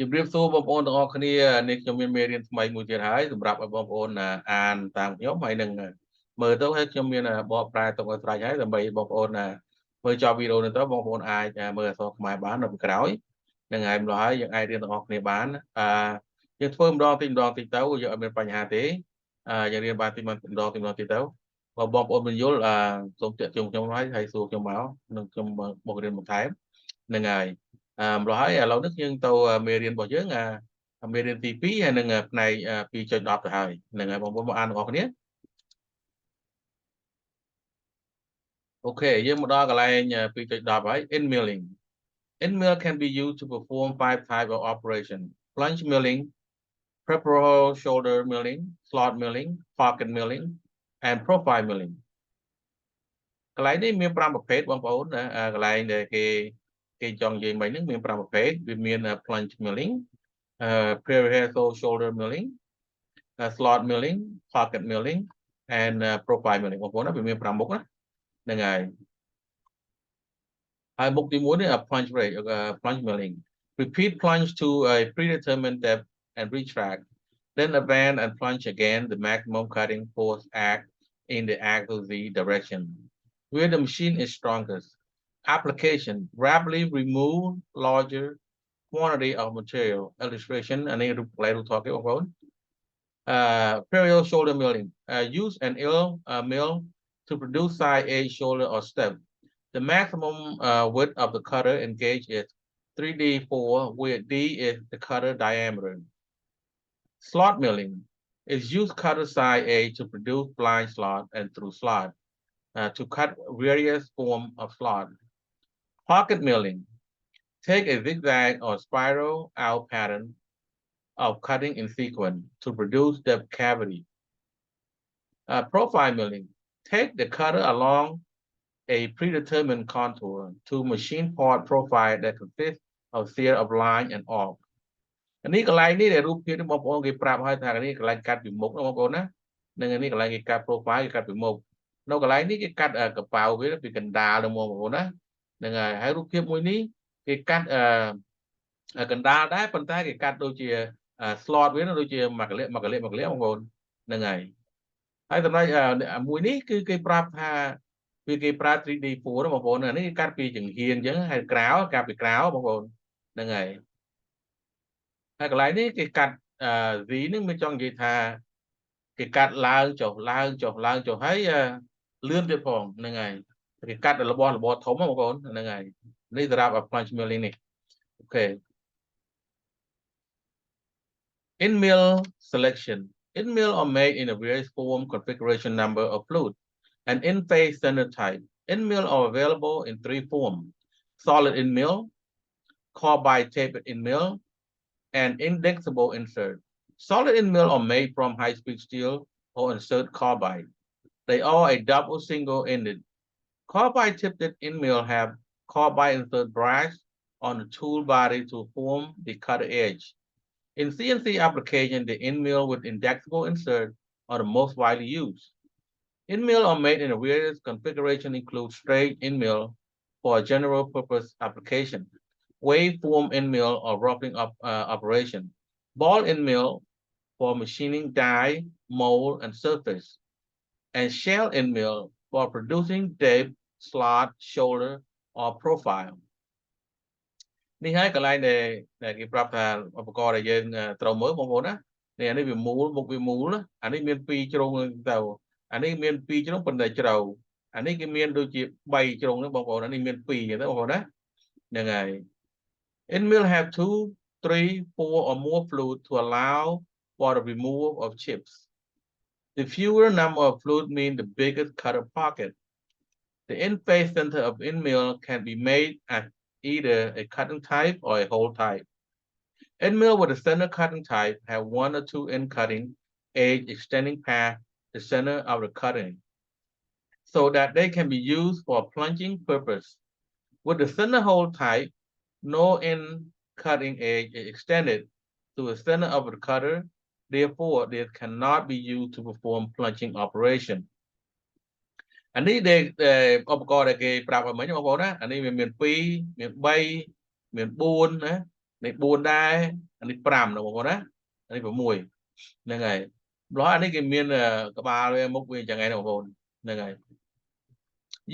ជំរាបសួរបងប្អូនទាំងអស់គ្នានេះខ្ញុំមានមេរៀនថ្មីមួយទៀតហើយសម្រាប់ឲ្យបងប្អូនអានតាមខ្ញុំហើយនឹងមើលទៅហើយខ្ញុំមានបកប្រែទុកឲ្យស្រេចហើយដើម្បីបងប្អូនមើលចប់វីដេអូនេះទៅបងប្អូនអាចមើលអក្សរខ្មែរបាននៅពីក្រោយនឹងហើយម្ល៉េះហើយយើងអាចរៀនទាំងអស់គ្នាបានយើងធ្វើម្ដងតិចម្ដងតិចទៅយើងអត់មានបញ្ហាទេយើងរៀនបានតិចម្ដងតិចទៅបើបងប្អូនមិនយល់សូមតាក់ទងខ្ញុំហើយសួរខ្ញុំមកនឹងខ្ញុំមករៀនបន្ថែមនឹងហើយម្ល៉េះហើយឥឡូវនេះយើងទៅមេរៀនរបស់យើងមេរៀនទី2ហើយនឹងផ្នែក 2.10 ទៅហើយនឹងហើយបងប្អូនមកអានទាំងអស់គ្នាអូខេយើងមកដល់កន្លែង 2.10 ហើយ in milling in mill can be used to perform 5 types of operation plunge milling preparer shoulder milling slot milling pocket milling and profile milling កន្លែងនេះមាន5ប្រភេទបងប្អូនណាកន្លែងដែលគេចង់និយាយមិញហ្នឹងមាន5ប្រភេទវាមាន plunge milling preparer shoulder milling slot milling pocket milling and profile milling បងប្អូនណាវាមាន5មុខណាហ្នឹងហើយមុខទី1នេះ plunge milling repeat plunge to a predetermined depth and retract then advance and plunge again the maximum cutting force act in the axial Z direction where the machine is strongest application rapidly remove larger quantity of material illustration អានេះរូបកន្លែងរូបថតគេបងប្អូនPeriod shoulder milling. Use an mill to produce side edge, shoulder, or step. The maximum width of the cutter engage is 3D4, where D is the cutter diameter. Slot milling is use cutter side edge to produce blind slot and through slot to cut various form of slot. Pocket milling. Take a zigzag or spiral out pattern of cutting in sequence to produce depth cavity. Profile milling. Take the cutter along a predetermined contour to machine part profile that consists of series of line and arc. នេះកន្លែងនេះដែលរូបភាពនេះបងប្អូនគេប្រាប់ឲ្យថានេះកន្លែងកាត់ពីមុខណាបងប្អូនណានឹងនេះកន្លែងគេកាត់ profile គេកាត់ពីមុខនៅកន្លែងនេះគេកាត់កប៉ៅវាពីកណ្ដាលទៅមកបងប្អូនណានឹងហើយរូបភាពមួយនេះគេកាត់កណ្ដាលដែរប៉ុន្តែគេកាត់ដូចជាslot វាដូចជាមួយកលិបងប្អូនហ្នឹងហើយសម្រាប់មួយនេះគឺគេប្រាប់ថាវាគេប្រើ 3D4 បងប្អូននេះកាត់ពីចង្ហៀងអញ្ចឹងហើយក្រៅកាត់ពីក្រៅបងប្អូនហ្នឹងហើយកន្លែងនេះគេកាត់V នេះមិនចង់និយាយថាគេកាត់ឡើងចុះហើយលឿនទៀតផងហ្នឹងហើយគេកាត់របស់ធំបងប្អូនហ្នឹងហើយនេះសម្រាប់ plunge milling នេះអូខេIn mill selection. In mill are made in a various form, configuration, number of fluid, and in phase center type. In mill are available in 3 forms: solid in mill, carbide tapered in mill, and indexable insert. Solid in mill are made from high-speed steel or insert carbide. They are a double single-ended. Carbide tipped in mill have carbide insert brass on the tool body to form the cutter edge. In CNC application, the end mill with indexable insert are the most widely used. End mill are made in a various configuration, include straight end mill for a general purpose application, waveform end mill or roughing up operation, ball end mill for machining die, mold, and surface, and shell end mill for producing depth, slot, shoulder, or profile. នេះហើយកន្លែងដែលគេប្រាប់ថាឧបករណ៍ដែលយើងត្រូវមើលបងប្អូនណានេះវាមូលមុខវាមូលណាអានេះមាន2ជ្រុងទៅអានេះមាន2ជ្រុងប៉ុន្តែជ្រៅអានេះគេមានដូចជា3ជ្រុងហ្នឹងបងប្អូនអានេះមាន2អញ្ចឹងទៅបងប្អូនណាហ្នឹងហើយ In mill have 2, 3, 4 or more fluid to allow for the removal of chips. The fewer number of fluid mean the bigger cutter pocket. The end face center of end mill can be made at either a cutting type or a hole type. End mill with a center cutting type have 1 or 2 end cutting edge extending past the center of the cutting so that they can be used for plunging purpose. With the center hole type, no end cutting edge is extended to the center of the cutter, therefore they cannot be used to perform plunging operation. អានេះដែលឧបករណ៍ដែលគេប្រាប់ឲ្យមិញបងប្អូនណាអានេះវាមាន2មាន3មាន4ណា này 4 ដែរនេះ 5 បងប្អូនណានេះ 6 ហ្នឹងហើយម្ល៉េះអានេះគេមានក្បាលវាមុខវាយ៉ាងហ្នឹងបងប្អូនហ្នឹងហើយ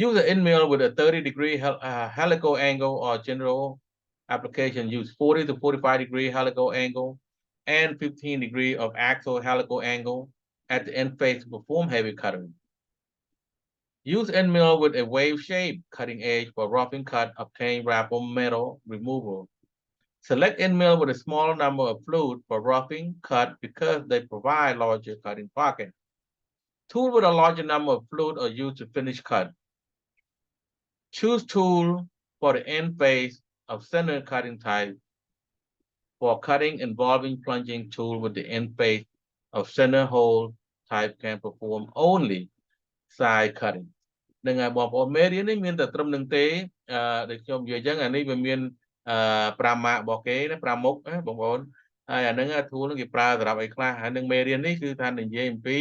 Use the end mill with a 30-degree helical angle or general application. Use 40 to 45-degree helical angle and 15-degree of axial helical angle at the end face to perform heavy cutting. Use end mill with a wave shape cutting edge for roughing cut, obtain rapid metal removal. Select end mill with a small number of fluid for roughing cut because they provide larger cutting pocket. Tool with a larger number of fluid are used to finish cut. Choose tool for the end face of center cutting type. For cutting involving plunging tool with the end face of center hole type can perform only side cutting. នឹងហើយបងប្អូនមេរៀននេះមានតែត្រឹមនឹងទេដែលខ្ញុំនិយាយអញ្ចឹងអានេះវាមាន5ម៉ាករបស់គេណា5មុខណាបងប្អូនហើយអាហ្នឹងធូលហ្នឹងគេប្រើសម្រាប់អីខ្លះហើយនឹងមេរៀននេះគឺថានិយាយអំពី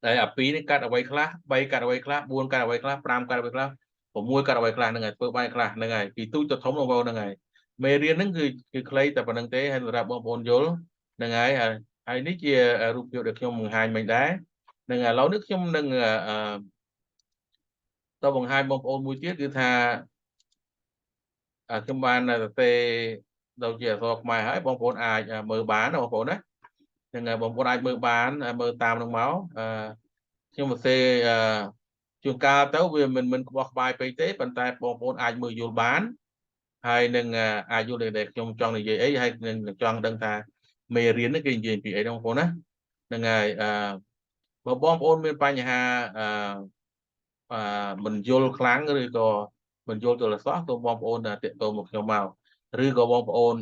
ហើយអា2នេះកាត់អ្វីខ្លះ3កាត់អ្វីខ្លះ4កាត់អ្វីខ្លះ5កាត់អ្វីខ្លះ6កាត់អ្វីខ្លះហ្នឹងហើយធ្វើបាយខ្លះហ្នឹងហើយពីទូចទៅធំបងប្អូនហ្នឹងហើយមេរៀនហ្នឹងគឺខ្លីតែប៉ុណ្្នឹងទេហើយសម្រាប់បងប្អូនយល់ហ្នឹងហើយនេះជារូបភាពដែលខ្ញុំបង្ហាញមិញដែរហ្នឹងហើយឥឡូវនេះខ្ញុំនឹងតបង្ហាញបងប្អូនមួយទៀតគឺថាខ្ញុំបានទៅដូចជាអក្សរខ្មែរហើយបងប្អូនអាចមើលបានបងប្អូនណាហ្នឹងហើយបងប្អូនអាចមើលបានមើលតាមនឹងមកខ្ញុំសរសេរជួនកាលទៅវាមិនក្បោះក្បាយពេកទេប៉ុន្តែបងប្អូនអាចមើលយល់បានហើយនឹងអាចយល់ដែលខ្ញុំចង់និយាយអីហើយនឹងចង់ដឹងថាមេរៀននេះគេនិយាយពីអីបងប្អូនណាហ្នឹងហើយបើបងប្អូនមានបញ្ហាមិនយល់ខ្លាំងឬក៏មិនយល់ទល់សោះសូមបងប្អូនតាក់ទងមកខ្ញុំមកឬក៏បងប្អូន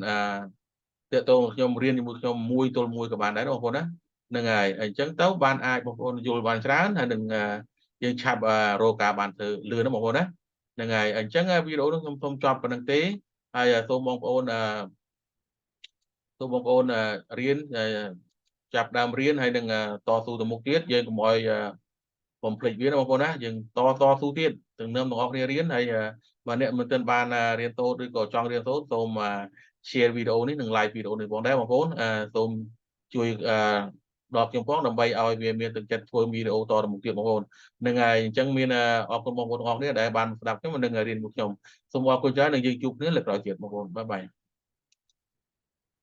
តាក់ទងខ្ញុំរៀនជាមួយខ្ញុំមួយទល់មួយក៏បានដែរបងប្អូនណាហ្នឹងហើយអញ្ចឹងទៅបានអាចបងប្អូនយល់បានច្រើនហើយនឹងយើងឆាប់រកការបានធ្វើលឿនណាបងប្អូនណាហ្នឹងហើយអញ្ចឹងវីដេអូនេះខ្ញុំសូមចប់ប៉ុណ្្នឹងទេហើយសូមបងប្អូនរៀនចាប់ដើមរៀនហើយនឹងតស៊ូទៅមុខទៀតយើងកុំឲ្យបំភ្លេចវាបងប្អូនណាយើងតស៊ូទៀតទាំងនឹមទាំងអស់គ្នារៀនហើយបើអ្នកមិនទាន់បានរៀនសូត្រឬក៏ចង់រៀនសូត្រសូម share វីដេអូនេះនិង like វីដេអូនេះផងដែរបងប្អូនសូមជួយដល់ខ្ញុំផងដើម្បីឲ្យវាមានទឹកចិត្តធ្វើវីដេអូតទៅមុខទៀតបងប្អូនហ្នឹងហើយអញ្ចឹងមានអរគុណបងប្អូនទាំងអស់គ្នាដែលបានស្ដាប់ខ្ញុំនិងរៀនជាមួយខ្ញុំសូមអរគុណច្រើននិងយើងជួបគ្នាលើកក្រោយទៀតបងប្អូនបាយបាយ